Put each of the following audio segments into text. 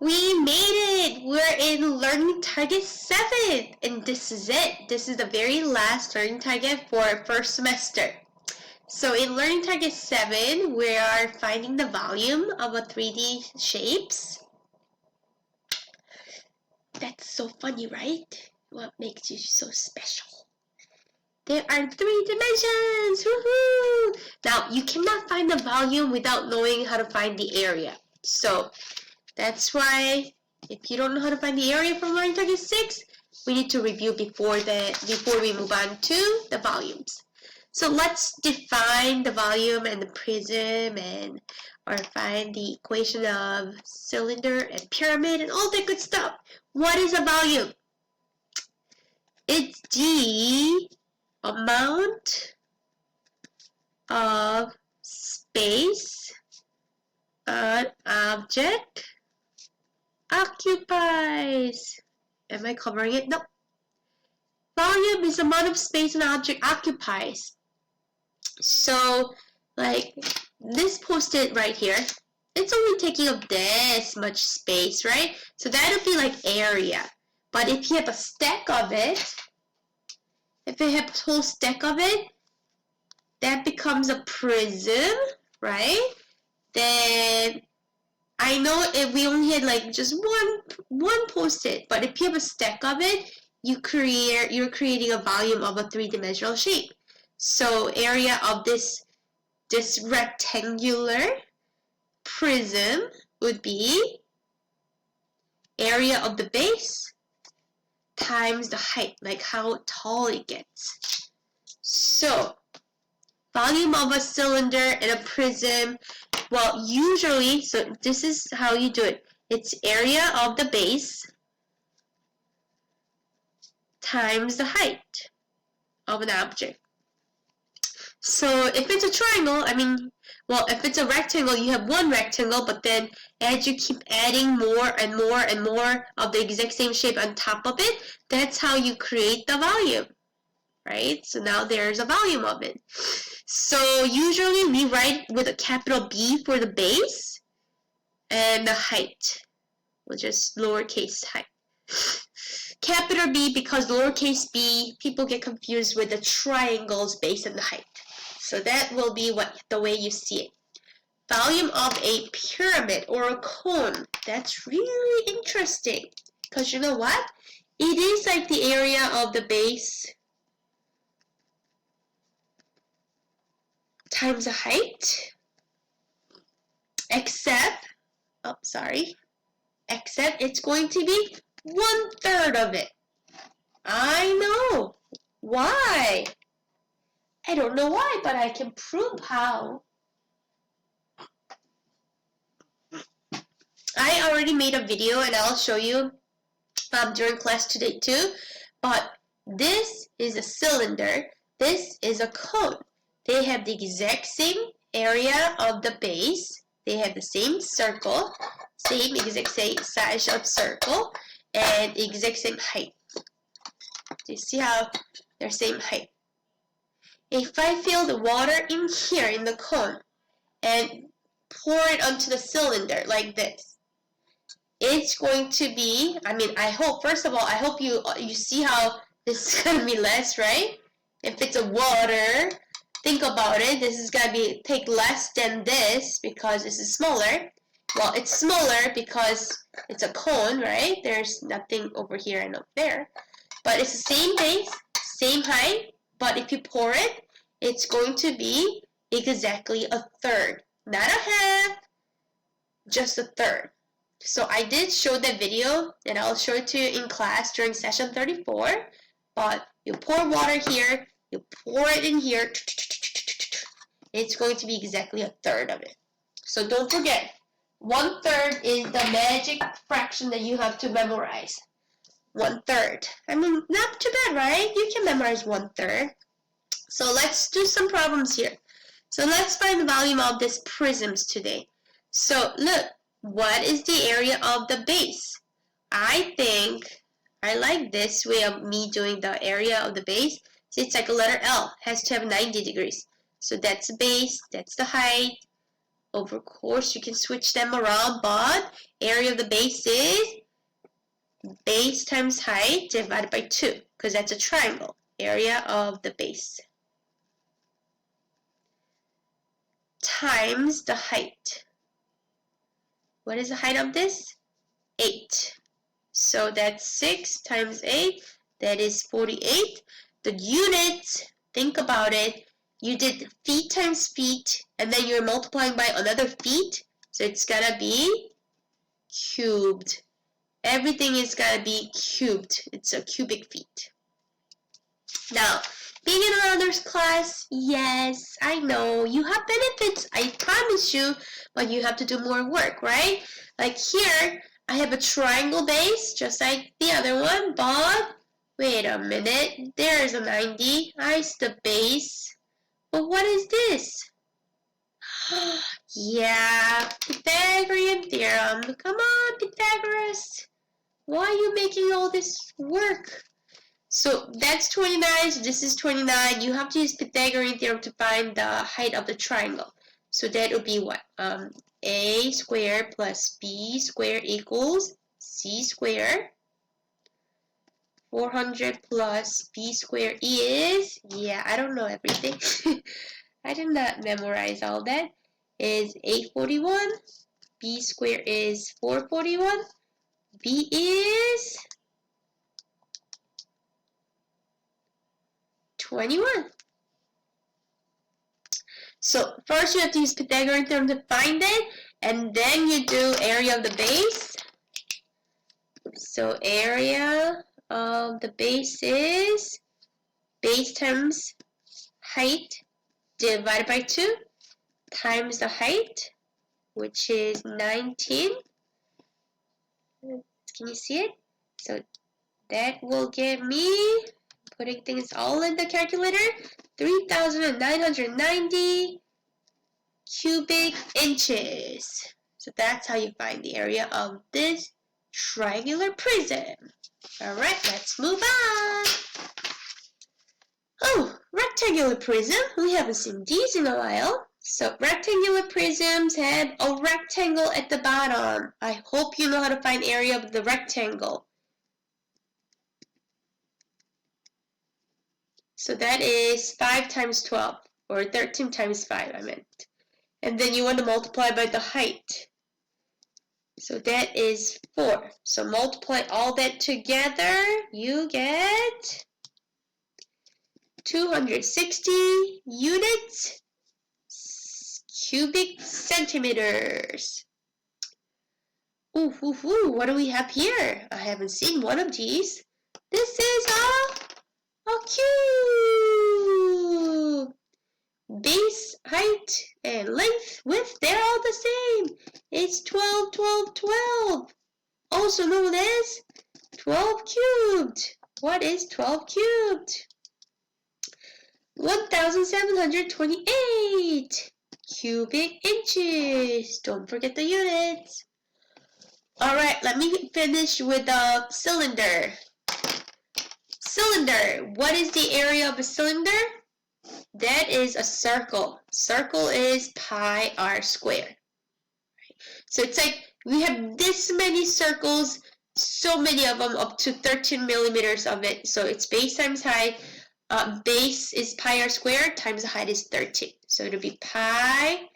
We made it! We're in Learning Target 7! And this is it. This is the very last Learning Target for first semester. So in Learning Target 7, we are finding the volume of a 3D shapes. That's so funny, right? What makes you so special? There are 3 dimensions! Woohoo! Now, you cannot find the volume without knowing how to find the area. So, that's why if you don't know how to find the area from Learning Target 6, we need to review before we move on to the volumes. So let's define the volume and the prism or find the equation of cylinder and pyramid and all that good stuff. What is a volume? It's the amount of space an object occupies. Am I covering it? No. Volume is the amount of space an object occupies. So, like this post-it right here, it's only taking up this much space, right? So that'll be like area. But if you have a stack of it, if you have a whole stack of it, that becomes a prism, right? Then I know if we only had like just one post-it, but if you have a stack of it, you're creating a volume of a 3-dimensional shape. So area of this rectangular prism would be area of the base times the height, like how tall it gets. So volume of a cylinder and a prism, well, usually, so this is how you do it. It's area of the base times the height of an object. So if it's a triangle, if it's a rectangle, you have one rectangle, but then as you keep adding more and more and more of the exact same shape on top of it, that's how you create the volume, right? So now there's a volume of it. So usually we write with a capital B for the base and the height, which is lowercase height. Capital B because lowercase b, people get confused with the triangle's base and the height. So that will be the way you see it. Volume of a pyramid or a cone. That's really interesting. Because you know what? It is like the area of the base times the height. Except it's going to be 1/3 of it. I know. Why? I don't know why, but I can prove how. I already made a video and I'll show you during class today too. But this is a cylinder. This is a cone. They have the exact same area of the base. They have the same circle, same exact same size of circle, and exact same height. Do you see how they're same height? If I fill the water in here in the cone and pour it onto the cylinder like this, it's going to be, first of all, I hope you see how this is going to be less, right? If it's a water, think about it, this is going to take less than this because this is smaller. Well, it's smaller because it's a cone, right? There's nothing over here and up there. But it's the same base, same height, but if you pour it, it's going to be exactly 1/3. Not a half, just 1/3. So I did show that video, and I'll show it to you in class during session 34. But you pour water here, you pour it in here, it's going to be exactly 1/3 of it. So don't forget, 1/3 is the magic fraction that you have to memorize. 1/3. Not too bad, right? You can memorize 1/3. So let's do some problems here. So let's find the volume of these prisms today. So look, what is the area of the base? I think I like this way of me doing the area of the base. So it's like a letter L, has to have 90 degrees. So that's the base, that's the height, Of course, you can switch them around, but area of the base is base times height divided by 2, because that's a triangle. Area of the base times the height. What is the height of this? 8. So that's 6 times 8. That is 48. The units, think about it. You did feet times feet, and then you're multiplying by another feet. So it's gotta be cubed. Everything is gotta be cubed. It's a cubic feet. Now, being in an honors class, yes, I know, you have benefits, I promise you, but you have to do more work, right? Like here, I have a triangle base, just like the other one, but wait a minute, there's a 90, i's the base, but what is this? Yeah, Pythagorean theorem. Come on, Pythagoras. Why are you making all this work? So that's 29, so this is 29. You have to use Pythagorean theorem to find the height of the triangle. So that would be what? A squared plus B squared equals C squared. 400 plus B squared is, yeah, I don't know everything. I did not memorize all that. Is 841. B squared is 441. B is 21. So first you have to use Pythagorean theorem to find it, and then you do area of the base. So area of the base is base times height divided by 2 times the height, which is 19. Can you see it? So that will give me, putting things all in the calculator, 3,990 cubic inches. So that's how you find the area of this triangular prism. Alright, let's move on. Oh, rectangular prism. We haven't seen these in a while. So rectangular prisms have a rectangle at the bottom. I hope you know how to find area of the rectangle. So that is 5 times 12, or 13 times 5, I meant. And then you want to multiply by the height. So that is 4. So multiply all that together, you get 260 units cubic centimeters. Ooh, what do we have here? I haven't seen one of these. This is a cube. Base, height, and length, width, they're all the same. It's 12, 12, 12. Also known as 12 cubed. What is 12 cubed? 1,728 cubic inches. Don't forget the units. Alright, let me finish with a cylinder. Cylinder. What is the area of a cylinder? That is a circle. Circle is pi r squared. So it's like we have this many circles, so many of them, up to 13 millimeters of it. So it's base times height. Base is pi r squared times the height is 13. So it'll be pi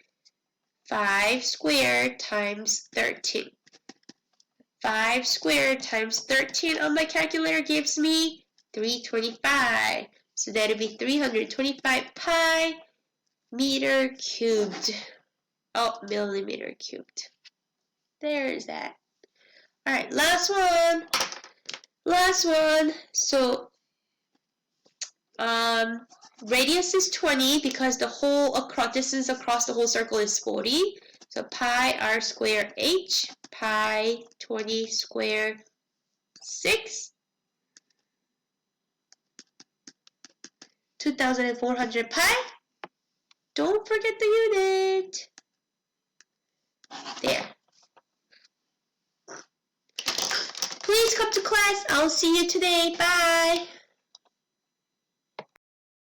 5 squared times 13. 5 squared times 13 on my calculator gives me 325. So that'll be 325 pi meter cubed. Oh, millimeter cubed. There's that. Alright, last one. Last one. So radius is 20 because the whole distance across the whole circle is 40. So pi r squared h, pi 20 squared 6. 2,400 pi. Don't forget the unit. There. Please come to class. I'll see you today. Bye.